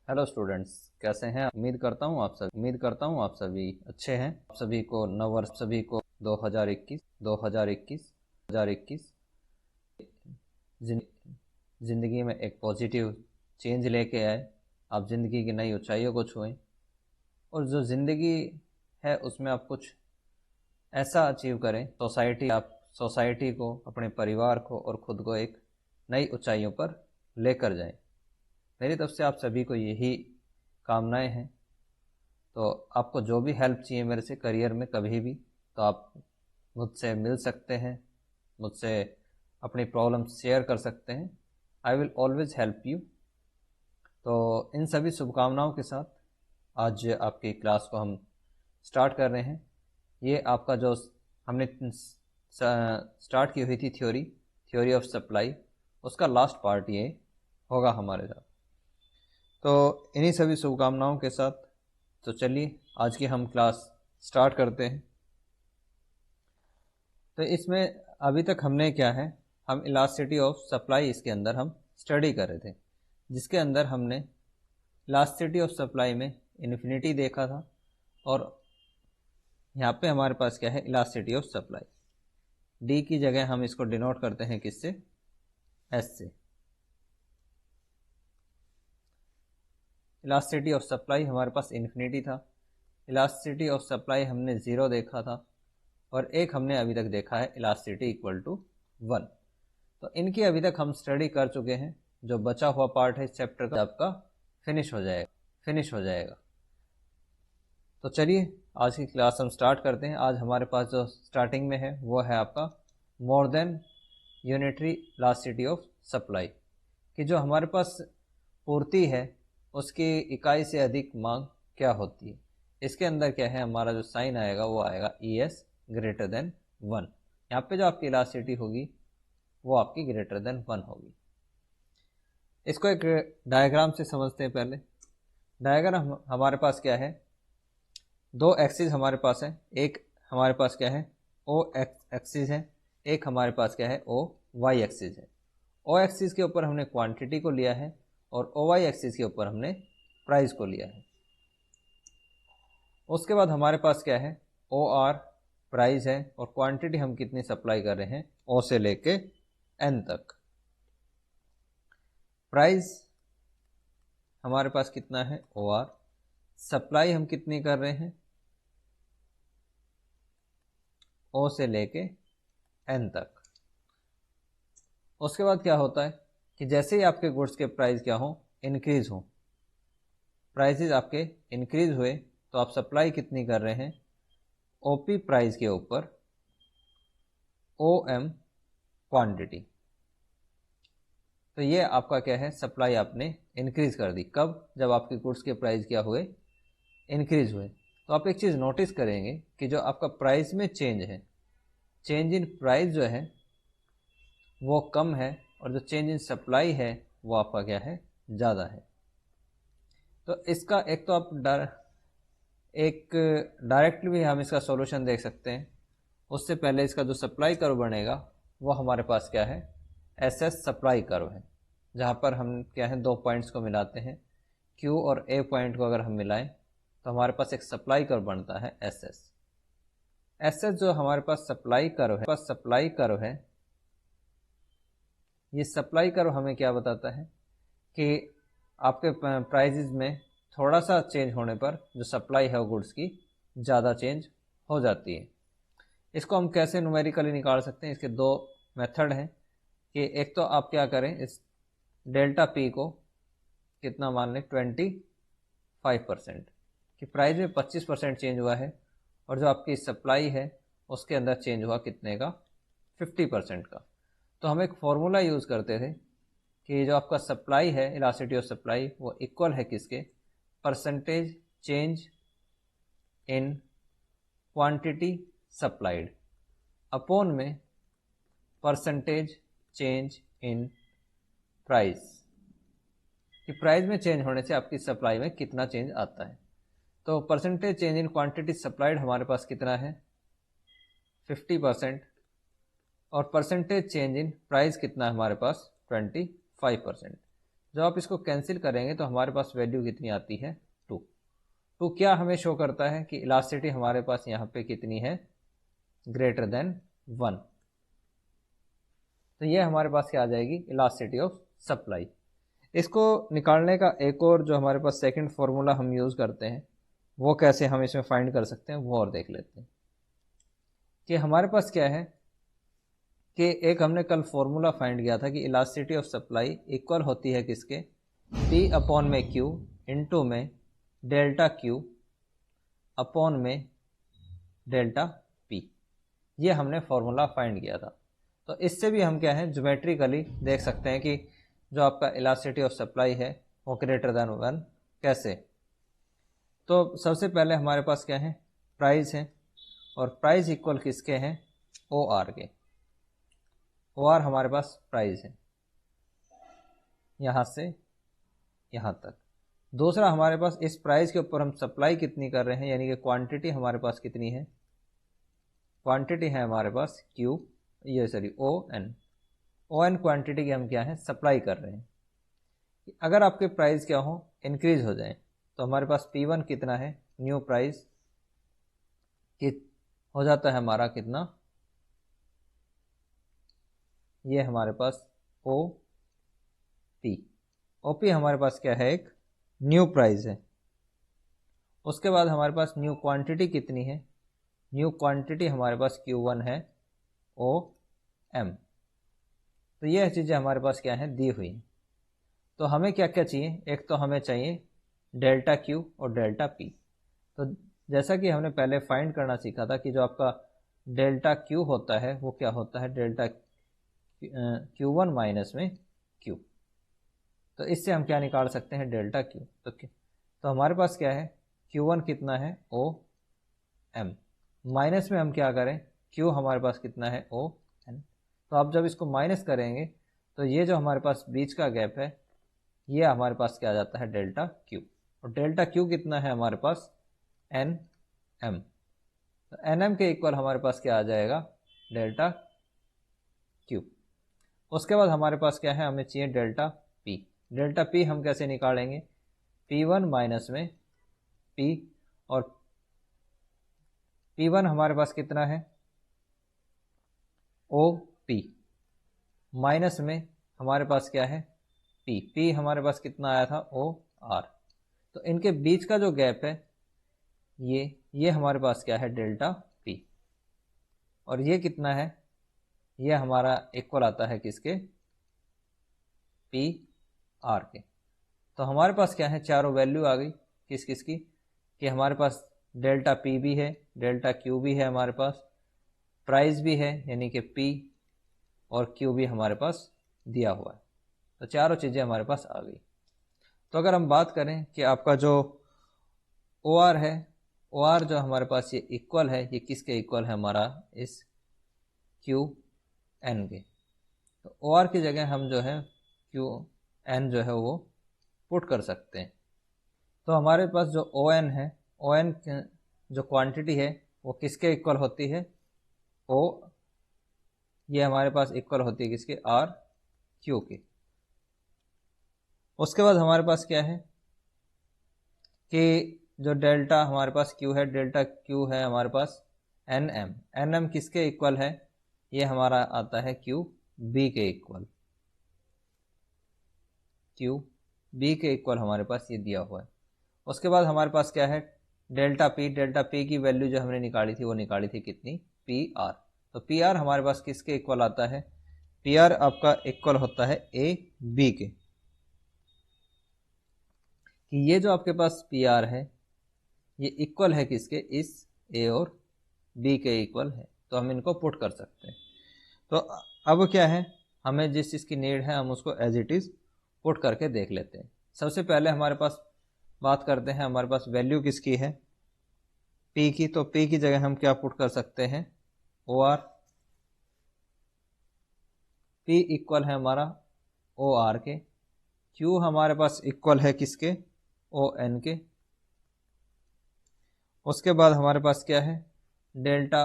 Hello students, कैसे हैं? उम्मीद करता हूँ आप सभी अच्छे हैं। आप सभी को नववर्ष, सभी को 2021 जिंदगी में एक पॉजिटिव चेंज लेके आए। आप जिंदगी की नई ऊंचाइयों को छुएं और जो जिंदगी है उसमें आप कुछ ऐसा अचीव करें। सोसाइटी को, अपने परिवार को और खुद को एक नई ऊंचाइयों पर लेकर जाएं। मेरी तरफ से आप सभी को यही कामनाएं हैं। तो आपको जो भी हेल्प चाहिए मेरे से करियर में कभी भी, तो आप मुझसे मिल सकते हैं, मुझसे अपनी प्रॉब्लम शेयर कर सकते हैं। I will always help you. तो इन सभी शुभकामनाओं के साथ आज आपकी क्लास को हम स्टार्ट कर रहे हैं। ये आपका जो हमने स्टार्ट की हुई थी थ्योरी ऑफ सप्लाई, उसका लास्ट पार्ट ये होगा हमारे साथ। तो इन्हीं सभी शुभकामनाओं के साथ तो चलिए आज की हम क्लास स्टार्ट करते हैं। तो इसमें अभी तक हमने क्या है, हम इलास्टिसिटी ऑफ सप्लाई इसके अंदर हम स्टडी कर रहे थे, जिसके अंदर हमने इलास्टिसिटी ऑफ सप्लाई में इन्फिनिटी देखा था। और यहाँ पे हमारे पास क्या है, इलास्टिसिटी ऑफ सप्लाई। डी की जगह हम इसको डिनोट करते हैं किससे? एस से। इलास्टिसिटी ऑफ सप्लाई हमारे पास इन्फिनिटी था। इलास्टिसिटी ऑफ सप्लाई हमने 0 देखा था और एक हमने अभी तक देखा है इलास्टिसिटी इक्वल टू 1। तो इनकी अभी तक हम स्टडी कर चुके हैं। जो बचा हुआ पार्ट है इस चैप्टर का आपका फिनिश हो जाएगा। तो चलिए आज की क्लास हम स्टार्ट करते हैं। आज हमारे पास जो स्टार्टिंग में है वो है आपका more than unitary elasticity of supply, कि जो हमारे पास पूर्ति है उसकी इकाई से अधिक मांग क्या होती है। इसके अंदर क्या है, हमारा जो साइन आएगा वो आएगा ES ग्रेटर देन 1। यहाँ पे जो आपकी इलास्टिसिटी होगी वो आपकी ग्रेटर देन 1 होगी। इसको एक डायग्राम से समझते हैं। पहले डायग्राम हमारे पास क्या है, दो एक्सिस हमारे पास है। एक हमारे पास क्या है, O एक्सिस है, एक हमारे पास क्या है, OY एक्सिस है। O एक्सिस के ऊपर हमने क्वांटिटी को लिया है और OY एक्सिस के ऊपर हमने प्राइस को लिया है। उसके बाद हमारे पास क्या है, OR प्राइस है और क्वांटिटी हम कितनी सप्लाई कर रहे हैं, O से लेके N तक। प्राइस हमारे पास कितना है, OR। सप्लाई हम कितनी कर रहे हैं, O से लेके N तक। उसके बाद क्या होता है कि जैसे ही आपके गुड्स के प्राइस क्या हो, इंक्रीज हो, प्राइसेस आपके इंक्रीज हुए, तो आप सप्लाई कितनी कर रहे हैं, OP प्राइस के ऊपर OM क्वांटिटी। तो ये आपका क्या है, सप्लाई आपने इंक्रीज कर दी। कब? जब आपके गुड्स के प्राइस क्या हुए, इंक्रीज हुए। तो आप एक चीज़ नोटिस करेंगे कि जो आपका प्राइस में चेंज है, चेंज इन प्राइस जो है वो कम है और जो चेंज इन सप्लाई है वो आपका क्या है, ज़्यादा है। तो इसका एक तो आप डायरेक्टली भी हम इसका सॉल्यूशन देख सकते हैं। उससे पहले इसका जो सप्लाई कर्व बनेगा वो हमारे पास क्या है, SS सप्लाई कर्व है, जहाँ पर हम क्या है, दो पॉइंट्स को मिलाते हैं। Q और A पॉइंट को अगर हम मिलाएं तो हमारे पास एक सप्लाई कर्व बनता है SS। SS जो हमारे पास सप्लाई कर्व है, ये सप्लाई कर्व हमें क्या बताता है कि आपके प्राइजेज में थोड़ा सा चेंज होने पर जो सप्लाई है वो गुड्स की ज़्यादा चेंज हो जाती है। इसको हम कैसे न्यूमेरिकली निकाल सकते हैं? इसके दो मेथड हैं कि एक तो आप क्या करें, इस डेल्टा P को कितना मान लें, 25%, कि प्राइस में 25% चेंज हुआ है और जो आपकी सप्लाई है उसके अंदर चेंज हुआ कितने का, 50% का। तो हम एक फॉर्मूला यूज़ करते थे कि जो आपका सप्लाई है, इलास्टिसिटी ऑफ सप्लाई, वो इक्वल है किसके, percentage change in quantity supplied upon में परसेंटेज चेंज इन प्राइस, कि प्राइस में चेंज होने से आपकी सप्लाई में कितना चेंज आता है। तो percentage change in quantity supplied हमारे पास कितना है, 50%, और परसेंटेज चेंज इन प्राइस कितना है हमारे पास, 25%। जब आप इसको कैंसिल करेंगे तो हमारे पास वैल्यू कितनी आती है 2। तो क्या हमें शो करता है कि इलास्टिसिटी हमारे पास यहाँ पे कितनी है, ग्रेटर देन 1। तो ये हमारे पास क्या आ जाएगी, इलास्टिसिटी ऑफ सप्लाई। इसको निकालने का एक और जो हमारे पास सेकंड फॉर्मूला हम यूज़ करते हैं, वो कैसे हम इसमें फाइंड कर सकते हैं वो और देख लेते हैं। कि हमारे पास क्या है कि एक हमने कल फॉर्मूला फाइंड किया था कि इलास्टिसिटी ऑफ सप्लाई इक्वल होती है किसके, P अपॉन में Q इंटू में डेल्टा Q अपॉन में डेल्टा P। ये हमने फॉर्मूला फाइंड किया था। तो इससे भी हम क्या है ज्योमेट्रिकली देख सकते हैं कि जो आपका इलास्टिसिटी ऑफ सप्लाई है वो ग्रेटर देन 1 कैसे। तो सबसे पहले हमारे पास क्या है, प्राइस है, और प्राइस इक्वल किसके हैं, OR के। OR हमारे पास प्राइस है यहाँ से यहाँ तक। दूसरा हमारे पास इस प्राइस के ऊपर हम सप्लाई कितनी कर रहे हैं, यानी कि क्वांटिटी हमारे पास कितनी है, क्वांटिटी है हमारे पास ON क्वांटिटी की हम क्या है सप्लाई कर रहे हैं। अगर आपके प्राइस क्या हो, इंक्रीज हो जाए, तो हमारे पास P1 कितना है, न्यू प्राइस हो जाता है हमारा कितना, ये हमारे पास OP हमारे पास क्या है, एक न्यू प्राइस है। उसके बाद हमारे पास न्यू क्वांटिटी कितनी है, न्यू क्वांटिटी हमारे पास Q1 है OM। तो यह चीज़ें हमारे पास क्या है दी हुई हैं। तो हमें क्या क्या चाहिए, एक तो हमें चाहिए डेल्टा Q और डेल्टा P। तो जैसा कि हमने पहले फाइंड करना सीखा था कि जो आपका डेल्टा Q होता है वो क्या होता है, डेल्टा Q1 माइनस में Q। तो इससे हम क्या निकाल सकते हैं, डेल्टा Q। तो हमारे पास क्या है, Q1 कितना है OM, माइनस में हम क्या करें, Q हमारे पास कितना है ON। तो आप जब इसको माइनस करेंगे तो ये जो हमारे पास बीच का गैप है ये हमारे पास क्या आ जाता है, डेल्टा Q। और डेल्टा Q कितना है हमारे पास, NM। तो NM के इक्वल हमारे पास क्या आ जाएगा, डेल्टा Q। उसके बाद हमारे पास क्या है, हमें चाहिए डेल्टा P। डेल्टा P हम कैसे निकालेंगे, P1 माइनस में P, और P1 हमारे पास कितना है OP, माइनस में हमारे पास क्या है P हमारे पास कितना आया था OR। तो इनके बीच का जो गैप है ये हमारे पास क्या है, डेल्टा P। और ये कितना है, ये हमारा इक्वल आता है किसके, PR के। तो हमारे पास क्या है, चारों वैल्यू आ गई किस किस की, कि हमारे पास डेल्टा P भी है, डेल्टा Q भी है, हमारे पास प्राइस भी है यानी कि P, और Q भी हमारे पास दिया हुआ है। तो चारों चीज़ें हमारे पास आ गई। तो अगर हम बात करें कि आपका जो OR है, OR जो हमारे पास ये इक्वल है, ये किसके इक्वल है, हमारा इस QN के। तो OR की जगह हम जो है QN जो है वो पुट कर सकते हैं। तो हमारे पास जो ON है, ON जो क्वांटिटी है वो किसके इक्वल होती है, ये हमारे पास इक्वल होती है किसके, RQ के। उसके बाद हमारे पास क्या है कि जो डेल्टा हमारे पास Q है, डेल्टा Q है हमारे पास NM किसके इक्वल है, ये हमारा आता है QB के इक्वल, QB के इक्वल हमारे पास ये दिया हुआ है। उसके बाद हमारे पास क्या है, डेल्टा P की वैल्यू जो हमने निकाली थी वो निकाली थी कितनी, PR। तो PR हमारे पास किसके इक्वल आता है, PR आपका इक्वल होता है AB के। कि ये जो आपके पास PR है ये इक्वल है किसके, इस A और B के इक्वल है। तो हम इनको पुट कर सकते हैं। तो अब क्या है, हमें जिस चीज़ की नीड है हम उसको एज इट इज़ पुट करके देख लेते हैं। सबसे पहले हमारे पास बात करते हैं, हमारे पास वैल्यू किसकी है, P की। तो P की जगह हम क्या पुट कर सकते हैं, OR। P इक्वल है हमारा OR के, Q हमारे पास इक्वल है किसके, ON के। उसके बाद हमारे पास क्या है, डेल्टा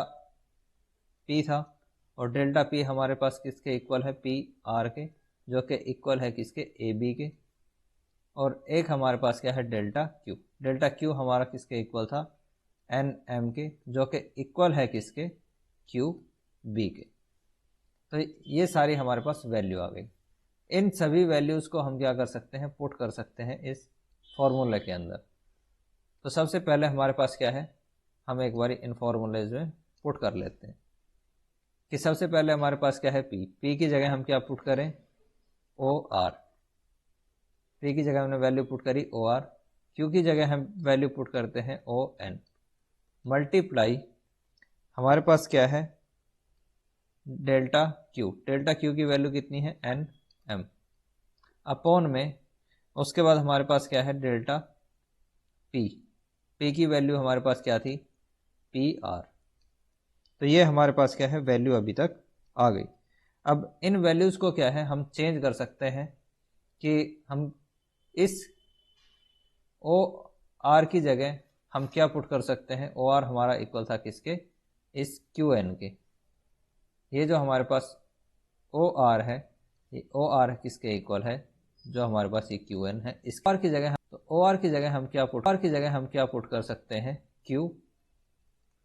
P था, और डेल्टा P हमारे पास किसके इक्वल है, PR के, जो कि इक्वल है किसके, AB के। और एक हमारे पास क्या है डेल्टा क्यू। डेल्टा क्यू हमारा किसके इक्वल था, एन एम के, जो कि इक्वल है किसके, क्यू बी के। तो ये सारी हमारे पास वैल्यू आ गई। इन सभी वैल्यूज़ को हम क्या कर सकते हैं, पुट कर सकते हैं इस फॉर्मूले के अंदर। तो सबसे पहले हमारे पास क्या है, हम एक बार इन फॉर्मूलेज में पुट कर लेते हैं कि सबसे पहले हमारे पास क्या है, पी की जगह हम क्या पुट करें, ओ आर। पी की जगह हमने वैल्यू पुट करी ओ आर, क्यू की जगह हम वैल्यू पुट करते हैं ओ एन, मल्टीप्लाई हमारे पास क्या है डेल्टा क्यू। डेल्टा क्यू की वैल्यू कितनी है, एन एम, अपॉन में उसके बाद हमारे पास क्या है डेल्टा पी। पी की वैल्यू हमारे पास क्या थी, पी आर। तो ये हमारे पास क्या है वैल्यू अभी तक आ गई। अब इन वैल्यूज़ को क्या है हम चेंज कर सकते हैं कि हम इस ओ आर की जगह हम क्या पुट कर सकते हैं, ओ आर हमारा इक्वल था किसके, इस क्यू एन के। ये जो हमारे पास ओ आर है, ये ओ आर किसके इक्वल है, जो हमारे पास ये क्यू एन है। इस आर की जगह तो ओ आर की जगह हम क्या पुट, आर की जगह हम क्या पुट कर सकते हैं, क्यू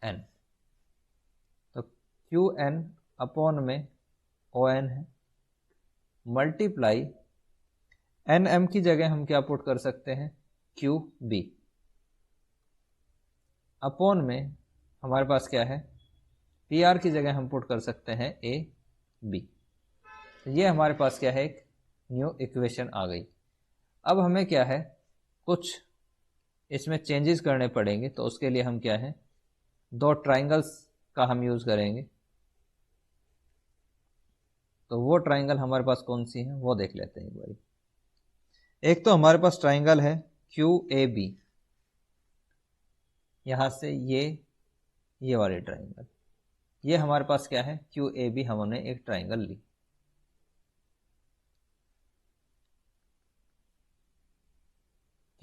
एन। तो क्यू एन अपॉन में ओ एन है, मल्टीप्लाई एन एम की जगह हम क्या पुट कर सकते हैं, क्यू बी, अपॉन में हमारे पास क्या है पी आर की जगह हम पुट कर सकते हैं ए बी। ये हमारे पास क्या है एक न्यू इक्वेशन आ गई। अब हमें क्या है कुछ इसमें चेंजेस करने पड़ेंगे, तो उसके लिए हम क्या है दो ट्राइंगल्स का हम यूज़ करेंगे। तो वो ट्राइंगल हमारे पास कौन सी है वो देख लेते हैं एक बार। एक तो हमारे पास ट्राइंगल है क्यू ए बी, यहाँ से ये वाली ट्राइंगल, ये हमारे पास क्या है क्यू ए बी, हमने एक ट्राइंगल ली।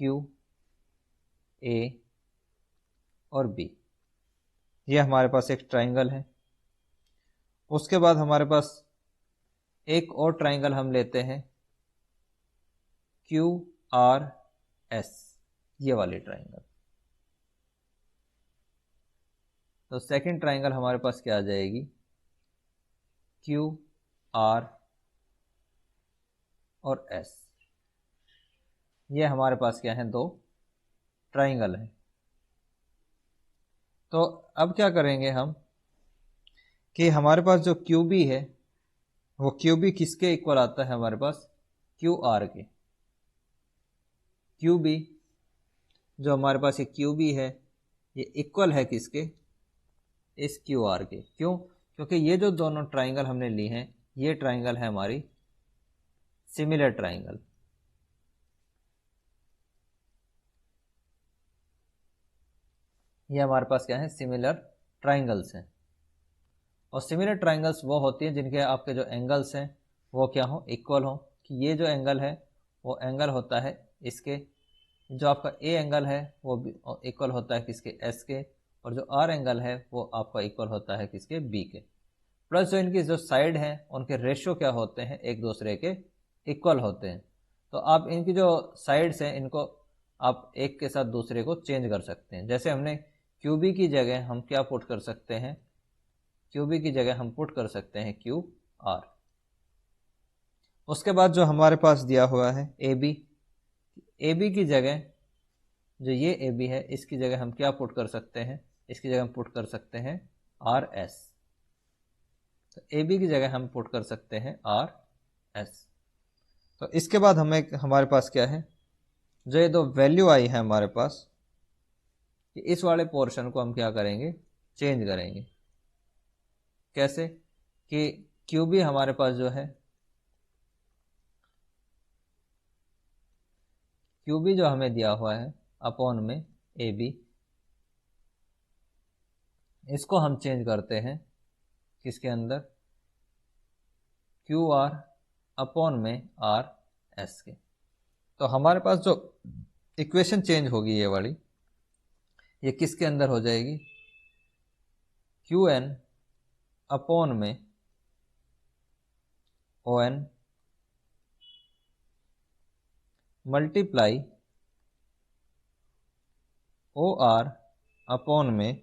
क्यू ए और बी, ये हमारे पास एक ट्राइंगल है। उसके बाद हमारे पास एक और ट्राइंगल हम लेते हैं क्यू आर एस, ये वाली ट्राइंगल। तो सेकंड ट्राइंगल हमारे पास क्या आ जाएगी, क्यू आर और एस। ये हमारे पास क्या है दो ट्राइंगल है। तो अब क्या करेंगे हम कि हमारे पास जो क्यू बी है वो क्यू बी किसके इक्वल आता है, हमारे पास क्यू आर के। क्यू बी जो हमारे पास ये क्यू बी है ये इक्वल है किसके, इस क्यू आर के। क्यों, क्योंकि ये जो दोनों ट्राइंगल हमने ली हैं ये ट्राइंगल है हमारी सिमिलर ट्राइंगल। ये हमारे पास क्या है सिमिलर ट्राइंगल्स हैं। और सिमिलर ट्राइंगल्स वो होती हैं जिनके आपके जो एंगल्स हैं वो क्या हो, इक्वल हो। कि ये जो एंगल है वो एंगल होता है इसके, जो आपका ए एंगल है वो इक्वल होता है किसके, एस के। और जो आर एंगल है वो आपका इक्वल होता है किसके, बी के। प्लस जो इनकी जो साइड हैं उनके रेशियो क्या होते हैं, एक दूसरे के इक्वल होते हैं। तो आप इनकी जो साइड्स हैं इनको आप एक के साथ दूसरे को चेंज कर सकते हैं। जैसे हमने क्यूबी की जगह हम क्या पुट कर सकते हैं, क्यूबी की जगह हम पुट कर सकते हैं क्यू आर। उसके बाद जो हमारे पास दिया हुआ है ए बी, ए बी की जगह जो ये ए बी है इसकी जगह हम क्या पुट कर सकते हैं, इसकी जगह हम पुट कर सकते हैं आर एस। तो ए बी की जगह हम पुट कर सकते हैं आर एस। तो इसके बाद हमें हमारे पास क्या है, जो ये दो वैल्यू आई है हमारे पास, कि इस वाले पोर्शन को हम क्या करेंगे चेंज करेंगे। कैसे कि क्यू बी हमारे पास जो है, क्यू बी जो हमें दिया हुआ है अपॉन में ए बी, इसको हम चेंज करते हैं किसके अंदर, क्यू आर अपॉन में आर एस के। तो हमारे पास जो इक्वेशन चेंज होगी ये वाली, ये किसके अंदर हो जाएगी, क्यू एन अपॉन में O N multiply O R upon में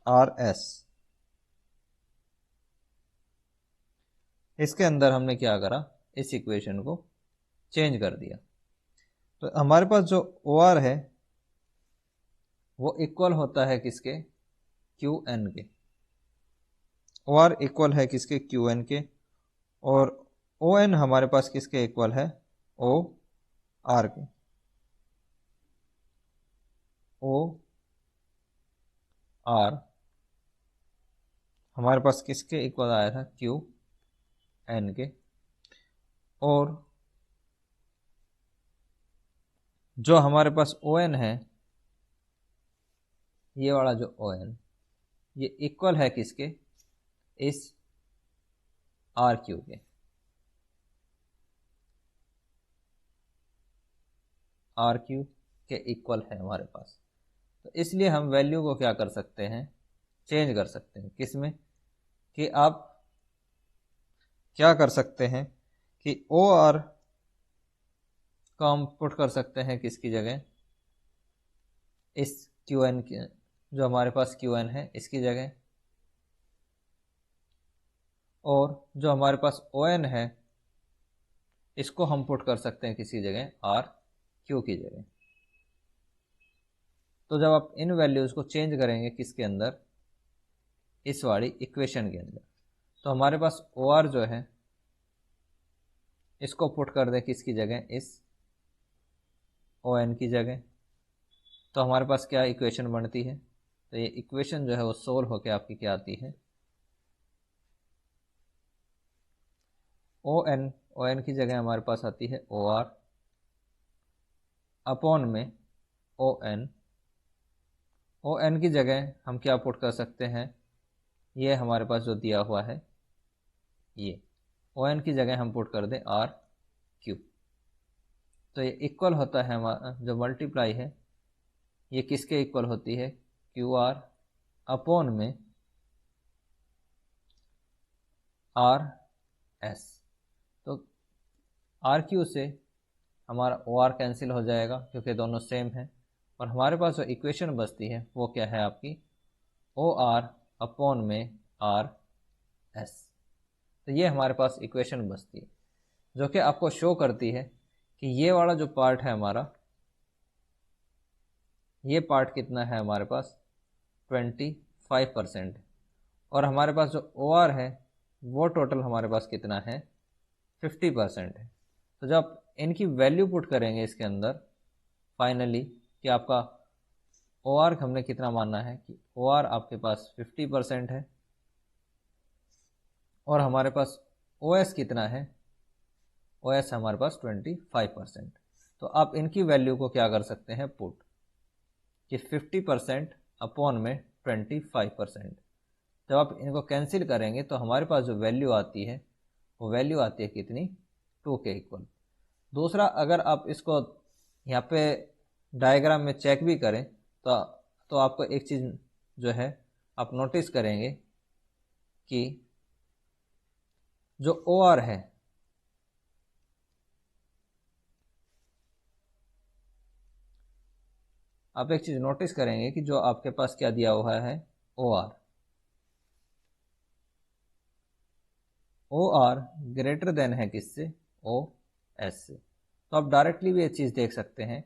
आर एस। इसके अंदर हमने क्या करा, इस इक्वेशन को चेंज कर दिया। तो हमारे पास जो ओ आर है वो इक्वल होता है किसके, क्यू एन के। ओ आर इक्वल है किसके, क्यू एन के। और ओ एन हमारे पास किसके इक्वल है, ओ आर के। ओ आर हमारे पास किसके इक्वल आया था, क्यू एन के। और जो हमारे पास ओ एन है, ये वाला जो ओ एन, ये इक्वल है किसके, इस आर क्यू के। आर क्यू के इक्वल है हमारे पास। तो इसलिए हम वैल्यू को क्या कर सकते हैं, चेंज कर सकते हैं। किसमें, कि आप क्या कर सकते हैं कि ओ आर को हम पुट कर सकते हैं किसकी जगह, इस क्यू एन की, जो हमारे पास क्यू एन है इसकी जगह। और जो हमारे पास ओ एन है इसको हम पुट कर सकते हैं किसी जगह, आर क्यू की जगह। तो जब आप इन वैल्यूज़ को चेंज करेंगे किसके अंदर, इस वाली इक्वेशन के अंदर, तो हमारे पास ओ आर जो है इसको पुट कर दें किसकी जगह, इस ओ एन की जगह। तो हमारे पास क्या इक्वेशन बनती है, तो ये इक्वेशन जो है वो सोल्व होकर आपकी क्या आती है, ओ एन की जगह हमारे पास आती है ओ आर अपॉन में ओ एन की जगह हम क्या पुट कर सकते हैं, ये हमारे पास जो दिया हुआ है, ये ओ एन की जगह हम पुट कर दें आर क्यू। तो ये इक्वल होता है हमारा जो मल्टीप्लाई है, ये किसके इक्वल होती है, क्यू आर अपॉन में आर एस। तो आर क्यू से हमारा ओ आर कैंसिल हो जाएगा क्योंकि दोनों सेम है। और हमारे पास जो इक्वेशन बचती है वो क्या है आपकी, ओ आर अपॉन में आर एस। तो ये हमारे पास इक्वेशन बचती है जो कि आपको शो करती है कि ये वाला जो पार्ट है हमारा, ये पार्ट कितना है हमारे पास, 25%। और हमारे पास जो ओ आर है वो टोटल हमारे पास कितना है, 50% है। तो जब आप इनकी वैल्यू पुट करेंगे इसके अंदर फाइनली, कि आपका ओ आर हमने कितना माना है, कि ओ आर आपके पास 50% है और हमारे पास ओ एस कितना है, ओ एस हमारे पास 25%। तो आप इनकी वैल्यू को क्या कर सकते हैं, पुट, कि 50% अपॉन में 25%। जब आप इनको कैंसिल करेंगे तो हमारे पास जो वैल्यू आती है वो वैल्यू आती है कितनी, 2 के इक्वल। दूसरा, अगर आप इसको यहाँ पे डायग्राम में चेक भी करें तो आपको एक चीज़ जो है आप नोटिस करेंगे कि जो ओ आर है, आप एक चीज़ नोटिस करेंगे कि जो आपके पास क्या दिया हुआ है, ओ आर ग्रेटर देन है किससे, ओ एस से। तो आप डायरेक्टली भी ये चीज़ देख सकते हैं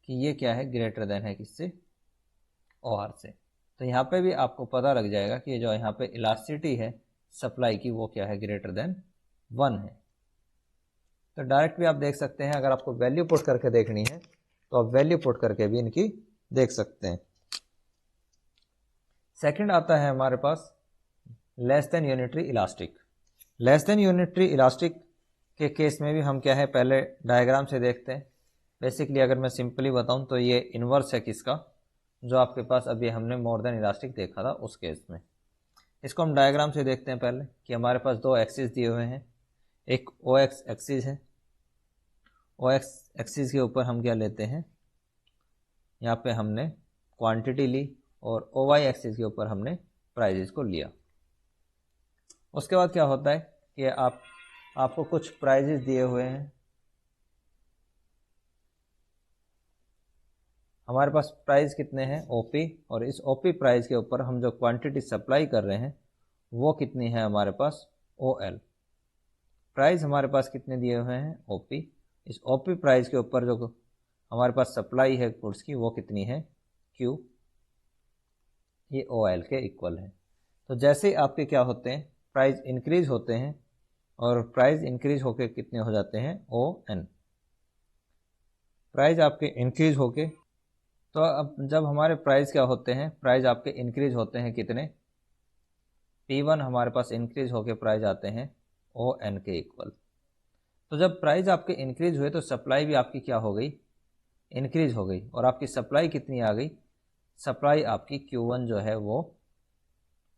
कि ये क्या है, ग्रेटर देन है किससे, ओ आर से। तो यहाँ पे भी आपको पता लग जाएगा कि जो यहाँ पे इलास्टिसिटी है सप्लाई की वो क्या है, ग्रेटर देन 1 है। तो डायरेक्ट भी आप देख सकते हैं। अगर आपको वैल्यू पुट करके देखनी है तो आप वैल्यू पुट करके भी इनकी देख सकते हैं। सेकंड आता है हमारे पास less than unitary elastic. Less than unitary elastic के केस में भी हम क्या है, पहले डायग्राम से देखते हैं। बेसिकली अगर मैं सिंपली बताऊं तो ये इन्वर्स है किसका, जो आपके पास अभी हमने मोर देन इलास्टिक देखा था उस केस में। इसको हम डायग्राम से देखते हैं पहले, कि हमारे पास दो एक्सिस दिए हुए हैं। एक ओ एक्स एक्सिस है, ओ एक्स एक्सिस के ऊपर हम क्या लेते हैं, यहाँ पे हमने क्वांटिटी ली, और ओ वाई एक्सिस के ऊपर हमने प्राइजेस को लिया। उसके बाद क्या होता है कि आपको कुछ प्राइजेस दिए हुए हैं, हमारे पास प्राइस कितने हैं ओपी, और इस ओपी प्राइस के ऊपर हम जो क्वांटिटी सप्लाई कर रहे हैं वो कितनी है हमारे पास ओएल। प्राइस हमारे पास कितने दिए हुए हैं ओपी, इस ओपी प्राइस के ऊपर जो हमारे पास सप्लाई है गुड्स की वो कितनी है क्यू, ये ओएल के इक्वल है। तो जैसे ही आपके क्या होते हैं प्राइस इंक्रीज होते हैं, और प्राइस इंक्रीज होके कितने हो जाते हैं ओ एन, प्राइस आपके इंक्रीज होके, तो अब जब हमारे प्राइस क्या होते हैं प्राइस आपके इंक्रीज होते हैं कितने P1 हमारे पास इंक्रीज होके प्राइस आते हैं ओ एन के इक्वल। तो जब प्राइस आपके इंक्रीज हुए तो सप्लाई भी आपकी क्या हो गई इंक्रीज हो गई, और आपकी सप्लाई कितनी आ गई, सप्लाई आपकी Q1 जो है वो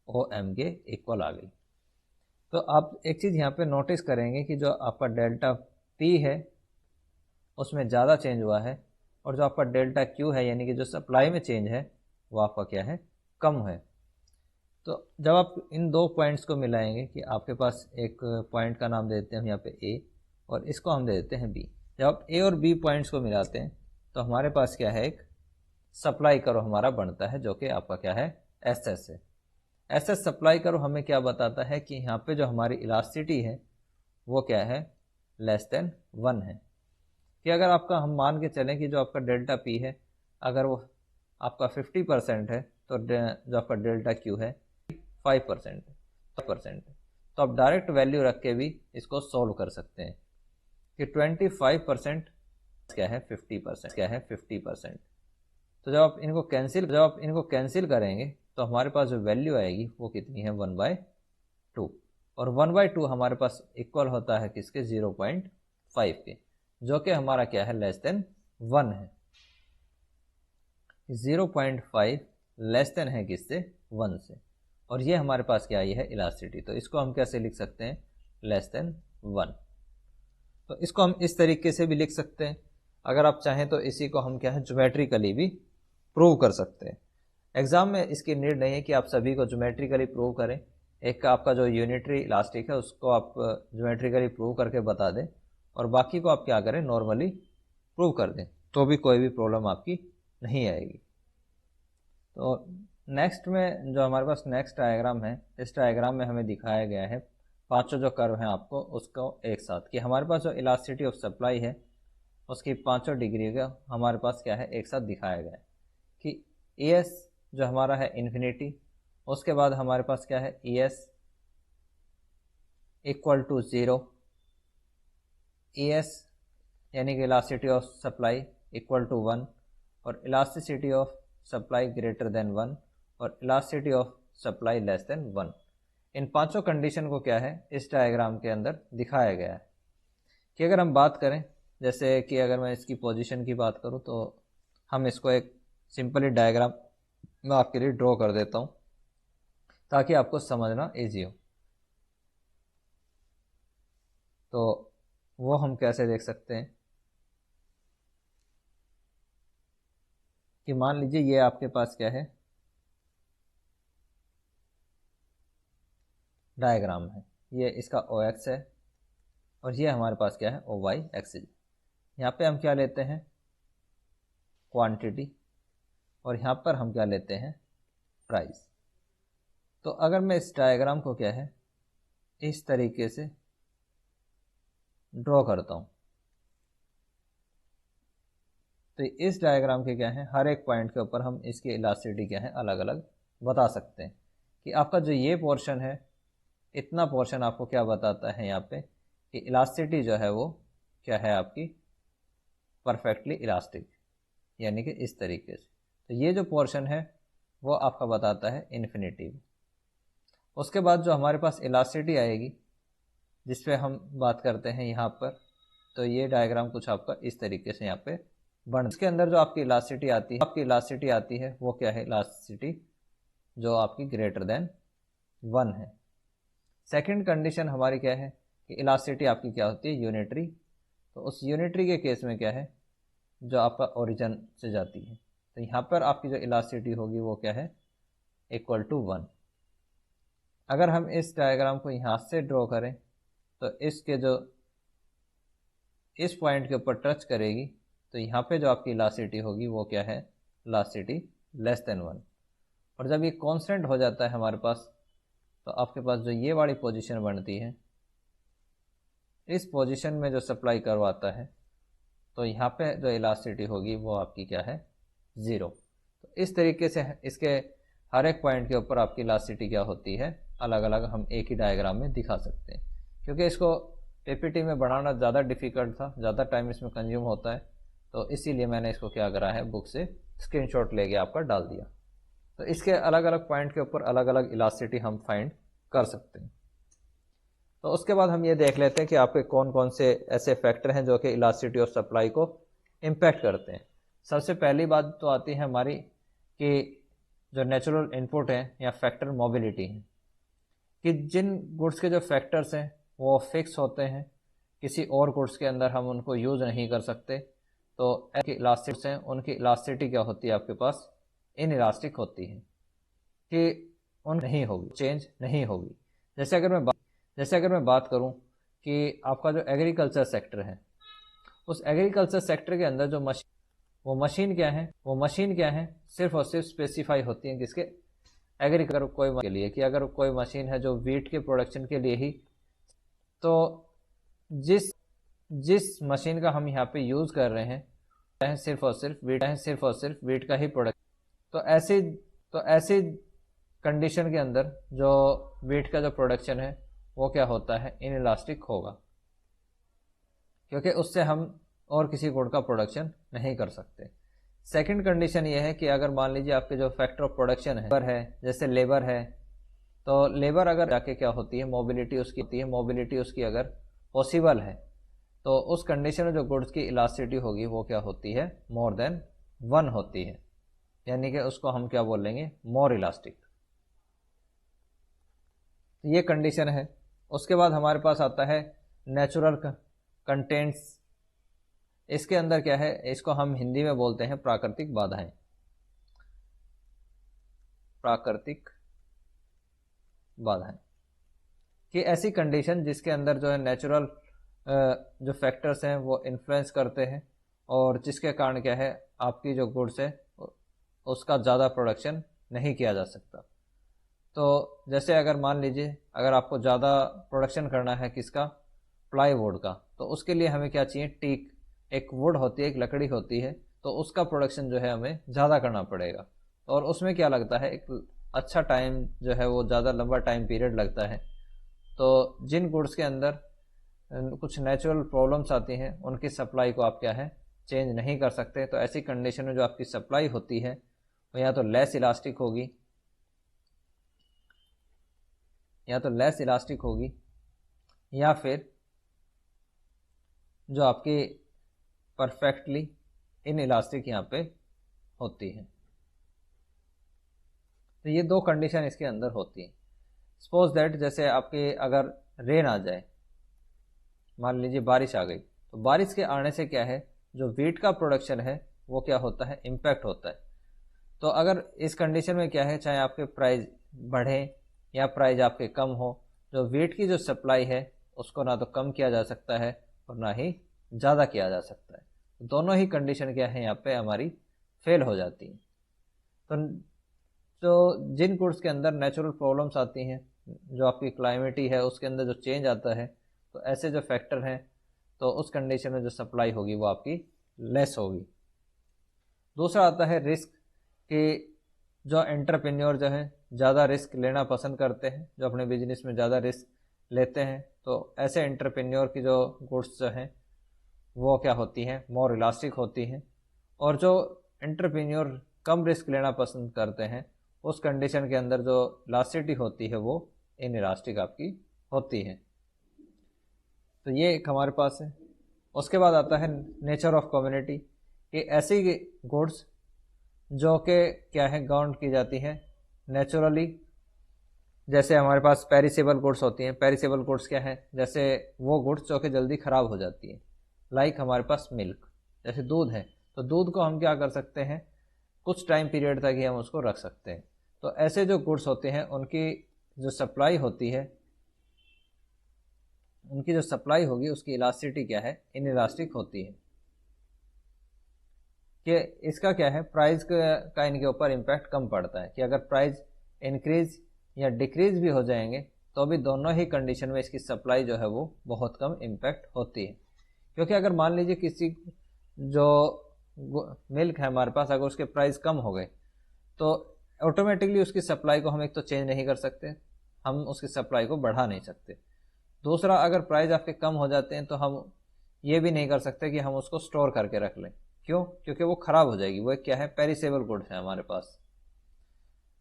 ओ एम के इक्वल आ गई। तो आप एक चीज़ यहाँ पे नोटिस करेंगे कि जो आपका डेल्टा P है उसमें ज़्यादा चेंज हुआ है, और जो आपका डेल्टा Q है यानी कि जो सप्लाई में चेंज है वो आपका क्या है कम है। तो जब आप इन दो पॉइंट्स को मिलाएंगे कि आपके पास एक पॉइंट का नाम दे देते हैं हम यहाँ पे A और इसको हम दे देते हैं B, जब आप A और B पॉइंट्स को मिलाते हैं तो हमारे पास क्या है एक सप्लाई कर्व हमारा बनता है जो कि आपका क्या है SS है। SS सप्लाई कर्व हमें क्या बताता है कि यहाँ पे जो हमारी इलास्टिसिटी है वो क्या है लेस देन 1 है, कि अगर आपका हम मान के चलें कि जो आपका डेल्टा P है अगर वो आपका 50% है तो जो आपका डेल्टा Q है 5% तो आप डायरेक्ट वैल्यू रख के भी इसको सोल्व कर सकते हैं कि 25% क्या है 50%, क्या है 50%। तो जब आप इनको कैंसिल करेंगे तो हमारे पास जो वैल्यू आएगी वो कितनी है 1/2, और 1/2 हमारे पास इक्वल होता है किसके 0.5 के, जो कि हमारा क्या है लेस देन 1 है। 0.5 लेस देन है किससे 1 से, और ये हमारे पास क्या आई है इलास्टिसिटी। तो इसको हम कैसे लिख सकते हैं लेस देन 1। तो इसको हम इस तरीके से भी लिख सकते हैं, अगर आप चाहें तो इसी को हम क्या है ज्योमेट्रिकली भी प्रूव कर सकते हैं। एग्जाम में इसकी नीड नहीं है कि आप सभी को ज्योमेट्रिकली प्रूव करें, एक आपका जो यूनिटरी इलास्टिक है उसको आप ज्योमेट्रिकली प्रूव करके बता दें और बाकी को आप क्या करें नॉर्मली प्रूव कर दें, तो भी कोई भी प्रॉब्लम आपकी नहीं आएगी। तो नेक्स्ट में जो हमारे पास नेक्स्ट डायग्राम है, इस डायग्राम में हमें दिखाया गया है पांचों जो कर्व हैं आपको उसको एक साथ, कि हमारे पास जो इलास्टिसिटी ऑफ सप्लाई है उसकी पांचों डिग्री का हमारे पास क्या है एक साथ दिखाया गया है कि ES जो हमारा है इन्फिनिटी, उसके बाद हमारे पास क्या है ES इक्वल टू 0, ES यानी कि elasticity of supply equal to 1, और elasticity of supply greater than 1, और elasticity of supply less than 1। इन पांचों कंडीशन को क्या है इस डायग्राम के अंदर दिखाया गया है। कि अगर हम बात करें जैसे कि अगर मैं इसकी पोजीशन की बात करूं तो हम इसको एक सिंपली डायग्राम मैं आपके लिए ड्रॉ कर देता हूं ताकि आपको समझना ईजी हो। तो वो हम कैसे देख सकते हैं कि मान लीजिए ये आपके पास क्या है डायग्राम है, ये इसका OX है और ये हमारे पास क्या है OY एक्सिस। यहाँ पे हम क्या लेते हैं क्वांटिटी और यहाँ पर हम क्या लेते हैं प्राइस। तो अगर मैं इस डायग्राम को क्या है इस तरीके से ड्रॉ करता हूँ तो इस डायग्राम के क्या है हर एक पॉइंट के ऊपर हम इसकी इलास्टिसिटी क्या है अलग अलग बता सकते हैं कि आपका जो ये पोर्शन है इतना पोर्शन आपको क्या बताता है यहाँ पे कि इलास्टिसिटी जो है वो क्या है आपकी परफेक्टली इलास्टिक, यानी कि इस तरीके से। तो ये जो पोर्शन है वो आपका बताता है इन्फिनिटी। उसके बाद जो हमारे पास इलास्टिसिटी आएगी जिस पे हम बात करते हैं यहाँ पर, तो ये डायग्राम कुछ आपका इस तरीके से यहाँ पे बन, इसके अंदर जो आपकी इलास्टिसिटी आती है वो क्या है इलास्टिसिटी जो आपकी ग्रेटर देन 1 है। सेकंड कंडीशन हमारी क्या है कि इलास्टिसिटी आपकी क्या होती है यूनिटरी, तो उस यूनिटरी के केस में क्या है जो आपका ओरिजिन से जाती है, तो यहाँ पर आपकी जो इलास्टिसिटी होगी वो क्या है इक्वल टू 1। अगर हम इस डायग्राम को यहाँ से ड्रॉ करें तो इसके जो इस पॉइंट के ऊपर टच करेगी तो यहाँ पे जो आपकी इलास्टिसिटी होगी वो क्या है इलास्टिसिटी लेस देन 1। और जब ये कांस्टेंट हो जाता है हमारे पास, तो आपके पास जो ये वाली पोजीशन बनती है, इस पोजीशन में जो सप्लाई करवाता है, तो यहाँ पे जो इलास्टिसिटी होगी वो आपकी क्या है, 0। तो इस तरीके से इसके हर एक पॉइंट के ऊपर आपकी इलास्टिसिटी क्या होती है, अलग अलग हम एक ही डायग्राम में दिखा सकते हैं। क्योंकि इसको पीपीटी में बनाना ज़्यादा डिफ़िकल्ट था, ज़्यादा टाइम इसमें कंज्यूम होता है, तो इसीलिए मैंने इसको क्या करा है, बुक से स्क्रीनशॉट लेके आपका डाल दिया। तो इसके अलग अलग पॉइंट के ऊपर अलग अलग इलास्टिसिटी हम फाइंड कर सकते हैं। तो उसके बाद हम ये देख लेते हैं कि आपके कौन कौन से ऐसे फैक्टर हैं जो कि इलास्टिसिटी ऑफ सप्लाई को इम्पैक्ट करते हैं। सबसे पहली बात तो आती है हमारी कि जो नेचुरल इनपुट है या फैक्टर मोबिलिटी है, कि जिन गुड्स के जो फैक्टर्स हैं वो फिक्स होते हैं, किसी और गुड्स के अंदर हम उनको यूज़ नहीं कर सकते। तो ऐसे इलास्टिक्स हैं, उनकी इलास्टिसिटी क्या होती है आपके पास, इन इलास्टिक होती है, कि उन नहीं होगी, चेंज नहीं होगी। जैसे अगर मैं बात करूं कि आपका जो एग्रीकल्चर सेक्टर है, उस एग्रीकल्चर सेक्टर के अंदर जो मशीन क्या है, सिर्फ और सिर्फ स्पेसिफाई होती है किसके, एग्रीकल्चर कोई के लिए, कि अगर कोई मशीन है जो वीट के प्रोडक्शन के लिए ही, तो जिस मशीन का हम यहाँ पे यूज़ कर रहे हैं सिर्फ और सिर्फ वीट का ही प्रोडक्ट। तो ऐसी कंडीशन के अंदर जो वीट का जो प्रोडक्शन है वो क्या होता है, इनइलास्टिक होगा, क्योंकि उससे हम और किसी गुड का प्रोडक्शन नहीं कर सकते। सेकंड कंडीशन ये है कि अगर मान लीजिए आपके जो फैक्टर ऑफ प्रोडक्शन है, जैसे लेबर है, तो लेबर अगर जाके क्या होती है, मोबिलिटी उसकी अगर पॉसिबल है, तो उस कंडीशन में जो गुड्स की इलास्टिसिटी होगी वो क्या होती है, मोर देन 1 होती है, यानी कि उसको हम क्या बोलेंगे, मोर इलास्टिक। ये कंडीशन है। उसके बाद हमारे पास आता है नेचुरल कंटेंट्स। इसके अंदर क्या है, इसको हम हिंदी में बोलते हैं प्राकृतिक बाधाएं। कि ऐसी कंडीशन जिसके अंदर जो है नेचुरल जो फैक्टर्स हैं वो इन्फ्लुएंस करते हैं, और जिसके कारण क्या है, आपकी जो गुड्स है उसका ज़्यादा प्रोडक्शन नहीं किया जा सकता। तो जैसे अगर मान लीजिए अगर आपको ज़्यादा प्रोडक्शन करना है किसका, प्लाईवुड का, तो उसके लिए हमें क्या चाहिए, टीक, एक वुड होती है, एक लकड़ी होती है, तो उसका प्रोडक्शन जो है हमें ज़्यादा करना पड़ेगा। और उसमें क्या लगता है, एक अच्छा टाइम जो है वो ज़्यादा लंबा टाइम पीरियड लगता है। तो जिन गुड्स के अंदर कुछ नेचुरल प्रॉब्लम्स आती हैं, उनकी सप्लाई को आप क्या है, चेंज नहीं कर सकते। तो ऐसी कंडीशन में जो आपकी सप्लाई होती है वो या तो लेस इलास्टिक होगी, या फिर जो आपकी परफेक्टली इन इलास्टिक यहाँ पे होती है। तो ये 2 कंडीशन इसके अंदर होती हैं। सपोज दैट जैसे आपके अगर रेन आ जाए, मान लीजिए बारिश आ गई, तो बारिश के आने से क्या है, जो वीट का प्रोडक्शन है वो क्या होता है, इम्पैक्ट होता है। तो अगर इस कंडीशन में क्या है, चाहे आपके प्राइस बढ़े या प्राइस आपके कम हो, जो वीट की जो सप्लाई है उसको ना तो कम किया जा सकता है और ना ही ज़्यादा किया जा सकता है। दोनों ही कंडीशन क्या है, यहाँ पे हमारी फेल हो जाती है। तो जिन गुड्स के अंदर नेचुरल प्रॉब्लम्स आती हैं, जो आपकी क्लाइमेटी है उसके अंदर जो चेंज आता है, तो ऐसे जो फैक्टर हैं, तो उस कंडीशन में जो सप्लाई होगी वो आपकी लेस होगी। दूसरा आता है रिस्क, कि जो एंटरप्रेन्योर जो है ज़्यादा रिस्क लेना पसंद करते हैं, जो अपने बिजनेस में ज़्यादा रिस्क लेते हैं, तो ऐसे एंटरप्रेन्योर की जो गुड्स जो हैं वो क्या होती हैं, मोर इलास्टिक होती हैं। और जो एंटरप्रेन्योर कम रिस्क लेना पसंद करते हैं, उस कंडीशन के अंदर जो इलास्टिसिटी होती है वो इन इलास्टिक आपकी होती है। तो ये एक हमारे पास है। उसके बाद आता है नेचर ऑफ कम्युनिटी, कि ऐसी गुड्स जो कि क्या है, काउंट की जाती है नेचुरली। जैसे हमारे पास पेरिसेबल गुड्स होती हैं। पेरिसेबल गुड्स क्या है, जैसे वो गुड्स जो कि जल्दी ख़राब हो जाती है, लाइक हमारे पास मिल्क, जैसे दूध है, तो दूध को हम क्या कर सकते हैं, कुछ टाइम पीरियड तक ही हम उसको रख सकते हैं। तो ऐसे जो गुड्स होते हैं उनकी जो सप्लाई होती है, उनकी जो सप्लाई होगी उसकी इलास्टिसिटी क्या है, इन इलास्टिक होती है। कि इसका क्या है, प्राइस का इनके ऊपर इम्पैक्ट कम पड़ता है कि अगर प्राइस इंक्रीज या डिक्रीज भी हो जाएंगे तो भी दोनों ही कंडीशन में इसकी सप्लाई जो है वो बहुत कम इम्पैक्ट होती है। क्योंकि अगर मान लीजिए किसी जो मिल्क है हमारे पास, अगर उसके प्राइस कम हो गए तो ऑटोमेटिकली उसकी सप्लाई को हम एक तो चेंज नहीं कर सकते, हम उसकी सप्लाई को बढ़ा नहीं सकते। दूसरा, अगर प्राइस आपके कम हो जाते हैं तो हम ये भी नहीं कर सकते कि हम उसको स्टोर करके रख लें। क्यों? क्योंकि वो ख़राब हो जाएगी, वो एक क्या है, पेरिसेबल गुड्स है हमारे पास।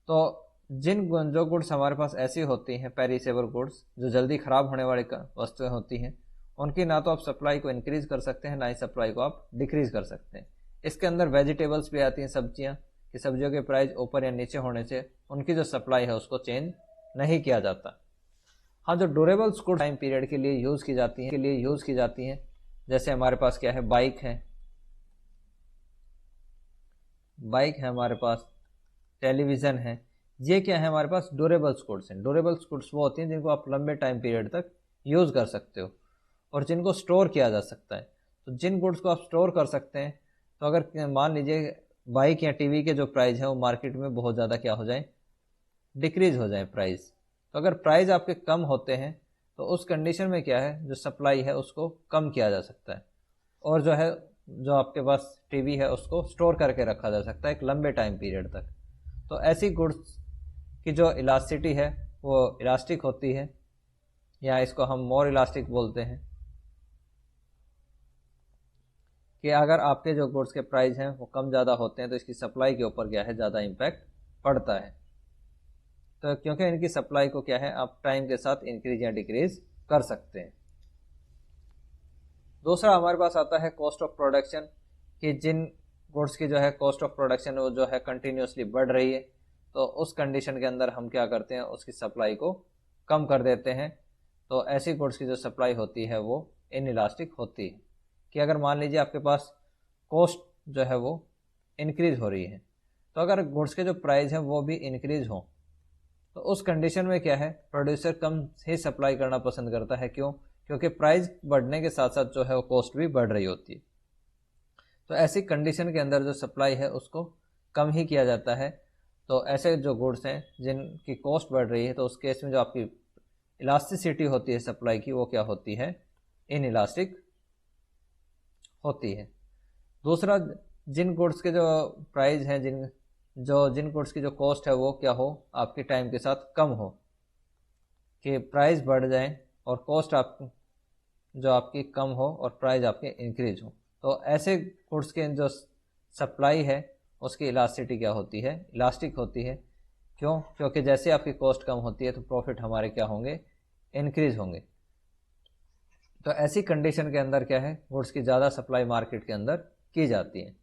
तो जो गुड्स हमारे पास ऐसी होती हैं, पेरिसेबल गुड्स, जो जल्दी ख़राब होने वाली वस्तुएं होती हैं, उनकी ना तो आप सप्लाई को इंक्रीज़ कर सकते हैं, ना ही सप्लाई को आप डिक्रीज़ कर सकते हैं। इसके अंदर वेजिटेबल्स भी आती हैं, सब्जियां, कि सब्जियों के प्राइस ऊपर या नीचे होने से उनकी जो सप्लाई है उसको चेंज नहीं किया जाता। हाँ, जो ड्यूरेबल्स गुड्स टाइम पीरियड के लिए यूज़ की जाती हैं, जैसे हमारे पास क्या है, बाइक है हमारे पास, टेलीविज़न है, ये क्या है हमारे पास, ड्यूरेबल्स गुड्स हैं। ड्यूरेबल्स गुड्स वो होती हैं जिनको आप लंबे टाइम पीरियड तक यूज़ कर सकते हो और जिनको स्टोर किया जा सकता है। तो जिन गुड्स को आप स्टोर कर सकते हैं, तो अगर मान लीजिए बाइक या टीवी के जो प्राइस है वो मार्केट में बहुत ज़्यादा क्या हो जाए, डिक्रीज़ हो जाए प्राइस, तो अगर प्राइस आपके कम होते हैं तो उस कंडीशन में क्या है, जो सप्लाई है उसको कम किया जा सकता है और जो आपके पास टीवी है उसको स्टोर करके रखा जा सकता है एक लंबे टाइम पीरियड तक। तो ऐसी गुड्स की जो इलास्टिसिटी है वो इलास्टिक होती है, या इसको हम मोर इलास्टिक बोलते हैं, कि अगर आपके जो गुड्स के प्राइस हैं वो कम ज़्यादा होते हैं तो इसकी सप्लाई के ऊपर क्या है, ज़्यादा इम्पैक्ट पड़ता है। तो क्योंकि इनकी सप्लाई को क्या है, आप टाइम के साथ इंक्रीज या डिक्रीज कर सकते हैं। दूसरा हमारे पास आता है कॉस्ट ऑफ प्रोडक्शन, कि जिन गुड्स की जो है कॉस्ट ऑफ प्रोडक्शन वो जो है कंटिन्यूसली बढ़ रही है, तो उस कंडीशन के अंदर हम क्या करते हैं, उसकी सप्लाई को कम कर देते हैं। तो ऐसी गुड्स की जो सप्लाई होती है वो इनइलास्टिक होती है, कि अगर मान लीजिए आपके पास कॉस्ट जो है वो इंक्रीज हो रही है, तो अगर गुड्स के जो प्राइस हैं वो भी इंक्रीज हों तो उस कंडीशन में क्या है, प्रोड्यूसर कम ही सप्लाई करना पसंद करता है। क्यों? क्योंकि प्राइस बढ़ने के साथ साथ जो है वो कॉस्ट भी बढ़ रही होती है। तो ऐसी कंडीशन के अंदर जो सप्लाई है उसको कम ही किया जाता है। तो ऐसे जो गुड्स हैं जिनकी कॉस्ट बढ़ रही है, तो उस केस में जो आपकी इलास्टिसिटी होती है सप्लाई की, वो क्या होती है, इनइलास्टिक होती है। दूसरा, जिन गुड्स के जो प्राइस हैं, जिन गुड्स की जो कॉस्ट है वो क्या हो, आपके टाइम के साथ कम हो, कि प्राइस बढ़ जाए और कॉस्ट जो आपकी कम हो और प्राइस आपके इंक्रीज हो, तो ऐसे गुड्स के जो सप्लाई है उसकी इलास्टिसिटी क्या होती है, इलास्टिक होती है। क्यों? क्योंकि जैसे आपकी कॉस्ट कम होती है तो प्रॉफिट हमारे क्या होंगे, इंक्रीज होंगे। तो ऐसी कंडीशन के अंदर क्या है, गुड्स की ज़्यादा सप्लाई मार्केट के अंदर की जाती है।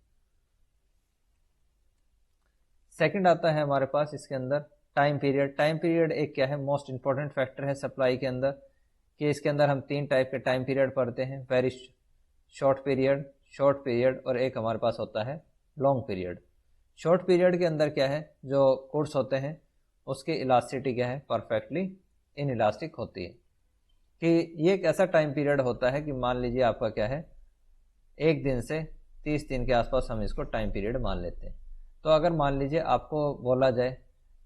सेकंड आता है हमारे पास इसके अंदर टाइम पीरियड। टाइम पीरियड एक क्या है, मोस्ट इंपॉर्टेंट फैक्टर है सप्लाई के अंदर, कि इसके अंदर हम 3 टाइप के टाइम पीरियड पढ़ते हैं, वेरी शॉर्ट पीरियड और एक हमारे पास होता है लॉन्ग पीरियड। शॉर्ट पीरियड के अंदर क्या है, जो गुड्स होते हैं उसकी इलास्टिसिटी क्या है, परफेक्टली इनइलास्टिक होती है। कि ये एक ऐसा टाइम पीरियड होता है कि मान लीजिए आपका क्या है, 1 दिन से 30 दिन के आसपास हम इसको टाइम पीरियड मान लेते हैं। तो अगर मान लीजिए आपको बोला जाए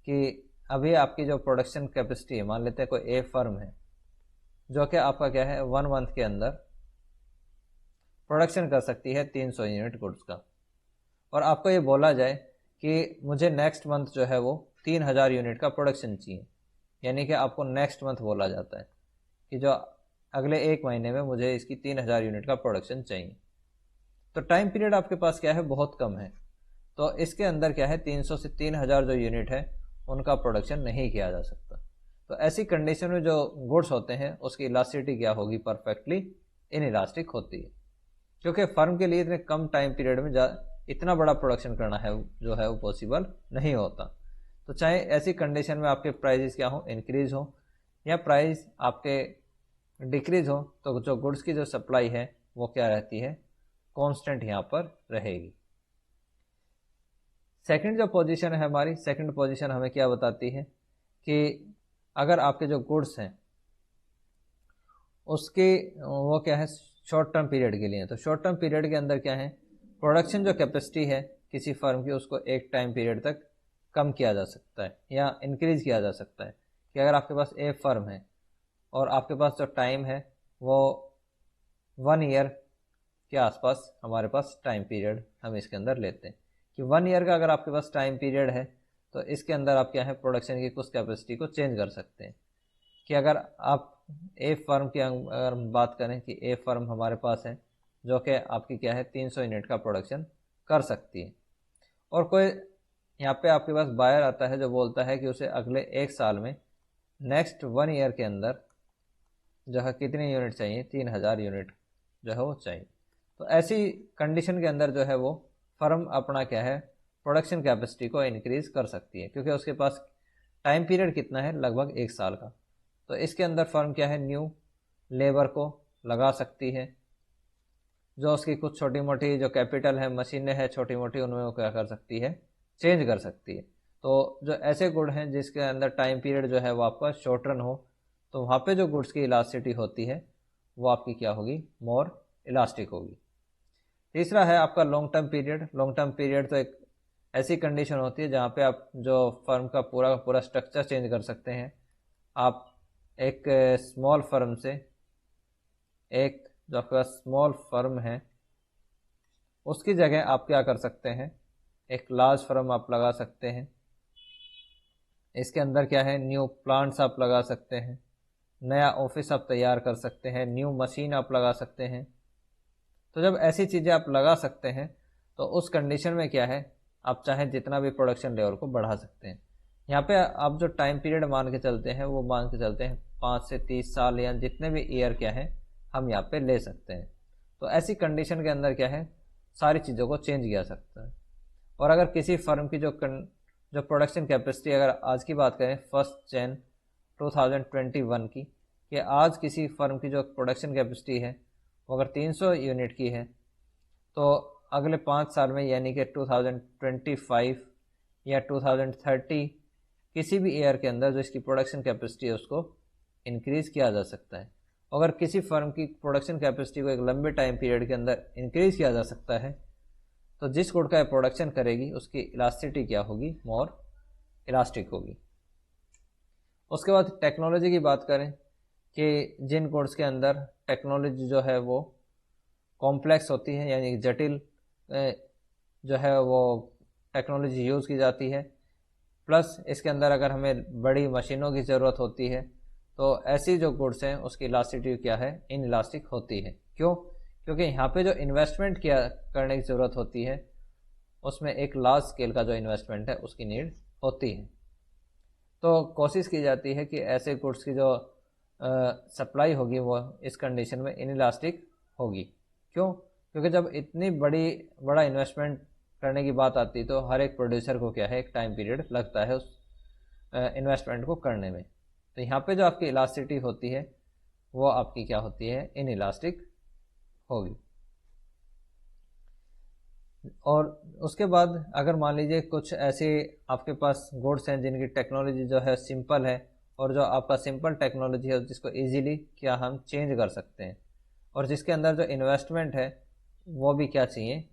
कि अभी आपकी जो प्रोडक्शन कैपेसिटी है, मान लेते हैं कोई ए फर्म है जो कि आपका क्या है 1 मंथ के अंदर प्रोडक्शन कर सकती है 300 यूनिट गुड्स का, और आपको ये बोला जाए कि मुझे नेक्स्ट मंथ जो है वो 3000 यूनिट का प्रोडक्शन चाहिए, यानी कि आपको नेक्स्ट मंथ बोला जाता है कि जो अगले 1 महीने में मुझे इसकी 3000 यूनिट का प्रोडक्शन चाहिए। तो टाइम पीरियड आपके पास क्या है, बहुत कम है। तो इसके अंदर क्या है, 300 से 3000 जो यूनिट है उनका प्रोडक्शन नहीं किया जा सकता। तो ऐसी कंडीशन में जो गुड्स होते हैं उसकी इलास्टिसिटी क्या होगी, परफेक्टली इनइलास्टिक होती है। क्योंकि फर्म के लिए इतने कम टाइम पीरियड में इतना बड़ा प्रोडक्शन करना है जो है वो पॉसिबल नहीं होता। तो चाहे ऐसी कंडीशन में आपके प्राइजेस क्या हो, इंक्रीज हो या प्राइस आपके डिक्रीज हो, तो जो गुड्स की जो सप्लाई है वो क्या रहती है, कांस्टेंट यहाँ पर रहेगी। सेकंड जो पोजीशन है हमारी, सेकंड पोजीशन हमें क्या बताती है कि अगर आपके जो गुड्स हैं उसके वो क्या है, शॉर्ट टर्म पीरियड के लिए। तो शॉर्ट टर्म पीरियड के अंदर क्या है, प्रोडक्शन जो कैपेसिटी है किसी फर्म की, उसको एक टाइम पीरियड तक कम किया जा सकता है या इंक्रीज किया जा सकता है। कि अगर आपके पास ए फर्म है और आपके पास जो टाइम है वो 1 ईयर के आसपास हमारे पास टाइम पीरियड हम इसके अंदर लेते हैं कि 1 ईयर का अगर आपके पास टाइम पीरियड है तो इसके अंदर आप क्या है प्रोडक्शन की कुछ कैपेसिटी को चेंज कर सकते हैं। कि अगर आप ए फर्म की अगर हम बात करें कि ए फर्म हमारे पास है जो कि आपकी क्या है 300 यूनिट का प्रोडक्शन कर सकती है, और कोई यहाँ पे आपके पास बायर आता है जो बोलता है कि उसे अगले 1 साल में नेक्स्ट 1 ईयर के अंदर जो है कितनी यूनिट चाहिए, 3000 यूनिट जो है वो चाहिए। तो ऐसी कंडीशन के अंदर जो है वो फर्म अपना क्या है प्रोडक्शन कैपेसिटी को इंक्रीज कर सकती है, क्योंकि उसके पास टाइम पीरियड कितना है, लगभग 1 साल का। तो इसके अंदर फर्म क्या है न्यू लेबर को लगा सकती है, जो उसकी कुछ छोटी मोटी जो कैपिटल है, मशीनें हैं छोटी मोटी, उनमें वो क्या कर सकती है, चेंज कर सकती है। तो जो ऐसे गुड हैं जिसके अंदर टाइम पीरियड जो है वो आपका शॉर्ट रन हो, तो वहाँ पे जो गुड्स की इलास्टिसिटी होती है वो आपकी क्या होगी, मोर इलास्टिक होगी। तीसरा है आपका long term period. Long term period तो एक ऐसी कंडीशन होती है जहाँ पे आप जो फर्म का पूरा स्ट्रक्चर चेंज कर सकते हैं। आप एक स्मॉल फर्म से एक जो आपका स्मॉल फर्म है उसकी जगह आप क्या कर सकते हैं, एक लार्ज फर्म आप लगा सकते हैं। इसके अंदर क्या है न्यू प्लांट्स आप लगा सकते हैं, नया ऑफिस आप तैयार कर सकते हैं, न्यू मशीन आप लगा सकते हैं। तो जब ऐसी चीज़ें आप लगा सकते हैं तो उस कंडीशन में क्या है आप चाहे जितना भी प्रोडक्शन लेवल को बढ़ा सकते हैं। यहाँ पे आप जो टाइम पीरियड मान के चलते हैं वो मान के चलते हैं 5 से 30 साल या जितने भी ईयर क्या है हम यहाँ पे ले सकते हैं। तो ऐसी कंडीशन के अंदर क्या है सारी चीज़ों को चेंज किया सकता है। और अगर किसी फर्म की जो प्रोडक्शन कैपेसिटी अगर आज की बात करें 1 जनवरी 2021 की, कि आज किसी फर्म की जो प्रोडक्शन कैपेसिटी है वो अगर 300 यूनिट की है, तो अगले 5 साल में यानी कि 2025 या 2030 किसी भी ईयर के अंदर जो इसकी प्रोडक्शन कैपेसिटी है उसको इंक्रीज़ किया जा सकता है। अगर किसी फर्म की प्रोडक्शन कैपेसिटी को एक लंबे टाइम पीरियड के अंदर इंक्रीज़ किया जा सकता है तो जिस गुड का प्रोडक्शन करेगी उसकी इलास्टिसिटी क्या होगी, मोर इलास्टिक होगी। उसके बाद टेक्नोलॉजी की बात करें कि जिन गुड्स के अंदर टेक्नोलॉजी जो है वो कॉम्प्लेक्स होती है यानी जटिल जो है वो टेक्नोलॉजी यूज़ की जाती है, प्लस इसके अंदर अगर हमें बड़ी मशीनों की ज़रूरत होती है तो ऐसी जो गुड्स हैं उसकी इलास्टिसिटी क्या है, इन इलास्टिक होती है। क्यों? क्योंकि यहाँ पे जो इन्वेस्टमेंट किया करने की ज़रूरत होती है उसमें एक लार्ज स्केल का जो इन्वेस्टमेंट है उसकी नीड होती है। तो कोशिश की जाती है कि ऐसे गुड्स की जो सप्लाई होगी वो इस कंडीशन में इनइलास्टिक होगी। क्यों? क्योंकि जब इतनी बड़ा इन्वेस्टमेंट करने की बात आती है तो हर एक प्रोड्यूसर को क्या है एक टाइम पीरियड लगता है उस इन्वेस्टमेंट को करने में। तो यहाँ पे जो आपकी इलास्टिसिटी होती है वो आपकी क्या होती है, इनइलास्टिक होगी। और उसके बाद अगर मान लीजिए कुछ ऐसे आपके पास गुड्स हैं जिनकी टेक्नोलॉजी जो है सिंपल है और जो आपका सिंपल टेक्नोलॉजी है जिसको इजीली क्या हम चेंज कर सकते हैं, और जिसके अंदर जो इन्वेस्टमेंट है वो भी क्या चाहिए,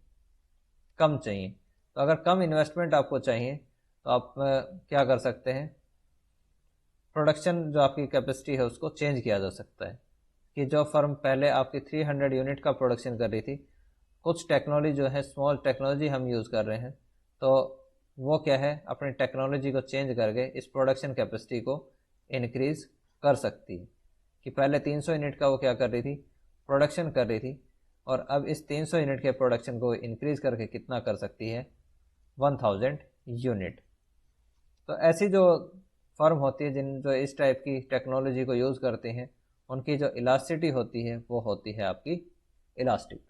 कम चाहिए। तो अगर कम इन्वेस्टमेंट आपको चाहिए तो आप क्या कर सकते हैं, प्रोडक्शन जो आपकी कैपेसिटी है उसको चेंज किया जा सकता है। कि जो फर्म पहले आपकी 300 यूनिट का प्रोडक्शन कर रही थी, कुछ टेक्नोलॉजी जो है स्मॉल टेक्नोलॉजी हम यूज़ कर रहे हैं, तो वो क्या है अपनी टेक्नोलॉजी को चेंज करके इस प्रोडक्शन कैपेसिटी को इंक्रीज़ कर सकती है। कि पहले 300 यूनिट का वो क्या कर रही थी, प्रोडक्शन कर रही थी, और अब इस 300 यूनिट के प्रोडक्शन को इंक्रीज़ करके कितना कर सकती है, 1000 यूनिट। तो ऐसी जो फर्म होती है जिन जो इस टाइप की टेक्नोलॉजी को यूज़ करते हैं उनकी जो इलास्टिसिटी होती है वो होती है आपकी इलास्टिक।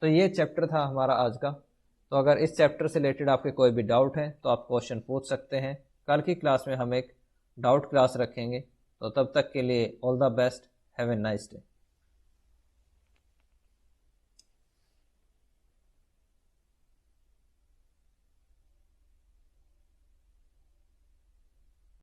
तो ये चैप्टर था हमारा आज का। तो अगर इस चैप्टर से रिलेटेड आपके कोई भी डाउट है तो आप क्वेश्चन पूछ सकते हैं। कल की क्लास में हम एक डाउट क्लास रखेंगे। तो तब तक के लिए all the best, have a nice day.